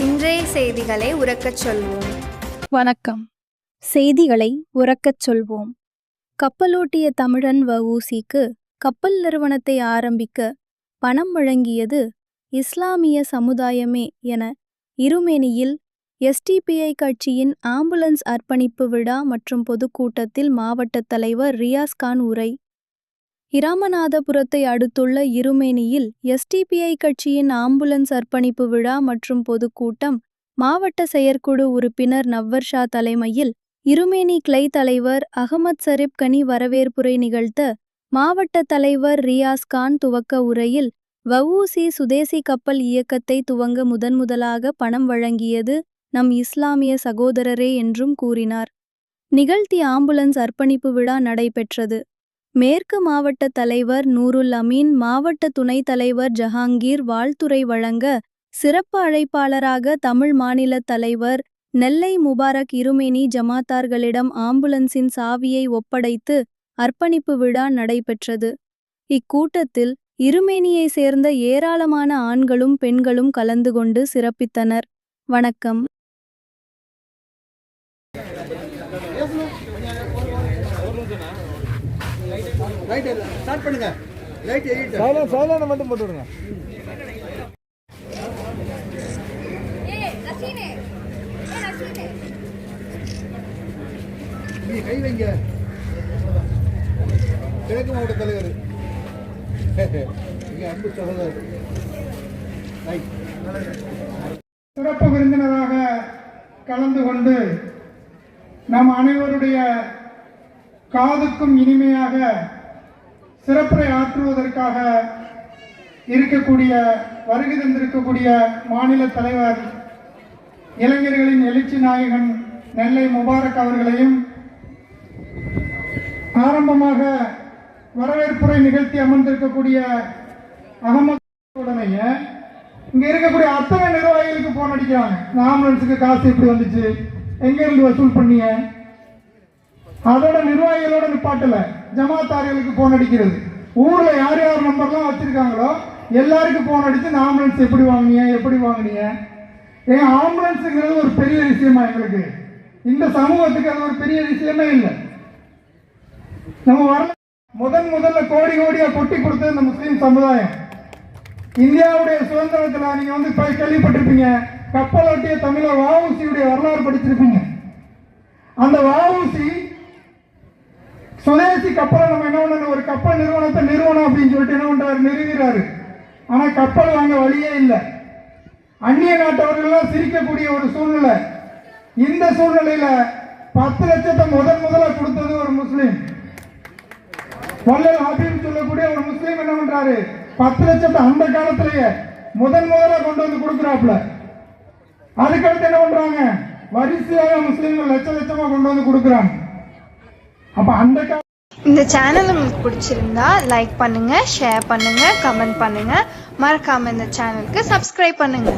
இன்றைய செய்திகளை உரக்கச் சொல்வோம். வணக்கம். செய்திகளை உரக்கச் சொல்வோம். கப்பலோட்டிய தமிழன் வ.உ.சி.க்கு கப்பல் நிறுவனத்தை ஆரம்பிக்க பணம் வழங்கியது இஸ்லாமிய சமுதாயமே என இருமேனியில் எஸ்.டி.பி.ஐ கட்சியின் ஆம்புலன்ஸ் அர்ப்பணிப்பு விழா மற்றும் பொதுக்கூட்டத்தில் மாவட்ட தலைவர் ரியாஸ்கான் உரை. இராமநாதபுரத்தை அடுத்துள்ள இருமேனியில் எஸ்.டி.பி.ஐ கட்சியின் ஆம்புலன்ஸ் அர்ப்பணிப்பு விழா மற்றும் பொதுக்கூட்டம் மாவட்ட செயற்குழு உறுப்பினர் நவ்வர்ஷா தலைமையில் இருமேனி கிளை தலைவர் அகமத் சரீப் கனி வரவேற்புரை நிகழ்த்த, மாவட்ட தலைவர் ரியாஸ்கான் துவக்க உரையில் வ.உ.சி. சுதேசி கப்பல் இயக்கத்தை துவங்க முதன்முதலாக பணம் வழங்கியது நம் இஸ்லாமிய சகோதரரே என்றும் கூறினார். நிகழ்த்தி ஆம்புலன்ஸ் அர்ப்பணிப்பு விழா நடைபெற்றது. மேற்கு மாவட்ட தலைவர் நூருல் அமீன், மாவட்ட துணைத் தலைவர் ஜஹாங்கீர் வாழ்த்துரை வழங்க, சிறப்பு அழைப்பாளராக தமிழ் மாநில தலைவர் நெல்லை முபாரக் இருமேனி ஜமாத்தார்களிடம் ஆம்புலன்ஸின் சாவியை ஒப்படைத்து அர்ப்பணிப்பு விழா நடைபெற்றது. இக்கூட்டத்தில் இருமேனியை சேர்ந்த ஏராளமான ஆண்களும் பெண்களும் கலந்து கொண்டு சிறப்பித்தனர். வணக்கம். ஸ்டார்ட் பண்ணுங்க. லைட் எரியுது. சைலண்ட் மட்டும் போட்டு விடுங்க. நீ கை வைங்க. கிழக்கு மாவட்ட தலைவர் அன்பு சகோதரர் சிறப்பு விருந்தினராக கலந்து கொண்டு நம் அனைவருடைய காதுக்கும் இனிமையாக சிறப்புரை ஆற்றுவதற்காக வருகை தந்திருக்கக்கூடிய மாநில தலைவர் இளைஞர்களின் எழுச்சி நாயகன் நெல்லை முபாரக் அவர்களையும், ஆரம்பமாக வரவேற்புரை நிகழ்த்தி அமர்ந்திருக்கக்கூடிய அகமதுடனைய இங்க இருக்கக்கூடிய அத்தனை நிர்வாகிகளுக்கு போன் அடிக்கிறாங்க. இந்த ஆம்புலன்ஸுக்கு காசு எப்படி வந்துச்சு, எங்க இருந்து வசூல் பண்ணீங்க, அதோட நிர்வாகிகளோட நிப்பாட்டல, ஜமாத்தார்களுக்கு போன் அடிக்கிறது. ஊர்ல யார் யார் நம்பர்லாம் வச்சிருக்காங்களோ எல்லாருக்கும் போன் அடிச்சு இந்த ஆம்புலன்ஸ் எப்படி வாங்கினீங்க. ஏன் ஆம்புலன்ஸுங்கிறது ஒரு பெரிய விஷயமா எங்களுக்கு, இந்த சமூகத்துக்கு அது ஒரு பெரிய விஷயமே இல்லை. நம்ம முதல்ல கோடியா கொட்டி கொடுத்தது இந்த முஸ்லீம் சமுதாயம். இந்தியாவுடைய சுதந்திரத்துல நீங்க போய் கேள்விப்பட்டிருப்பீங்க, கப்பலோட்டிய தமிழர் வ.உ.சி.யுடைய வரலாறு படிச்சிருப்பீங்க. அந்த வ.உ.சி. சுதேசி கப்பலை நம்ம என்ன பண்ணணும், ஒரு கப்பல் நிறுவனத்தை நிறுவனம் அப்படின்னு சொல்லிட்டு என்ன பண்றாரு, நிறுவிறாரு. ஆனா கப்பல் வாங்க வழியே இல்லை. அந்நிய நாட்டவர்கள் சிரிக்கக்கூடிய ஒரு சூழ்நிலை. இந்த சூழ்நிலையில 10 லட்சத்தை முதல்ல கொடுத்தது ஒரு முஸ்லீம். வள்ளல் ஹபீப் சொல்லக்கூடிய ஒரு முஸ்லீம் என்ன பண்றாரு, 10 லட்சத்தை அந்த காலத்திலேயே முதல்ல கொண்டு வந்து கொடுக்குறாப்புல. அதுக்கடுத்து என்ன பண்றாங்க, வரிசையாக முஸ்லீம்கள் லட்சமா கொண்டு வந்து கொடுக்குறாங்க. அப்ப இந்த சேனல் உங்களுக்கு பிடிச்சிருந்தா லைக் பண்ணுங்க, ஷேர் பண்ணுங்க, கமெண்ட் பண்ணுங்க. மறக்காம இந்த சேனலுக்கு சப்ஸ்கிரைப் பண்ணுங்க.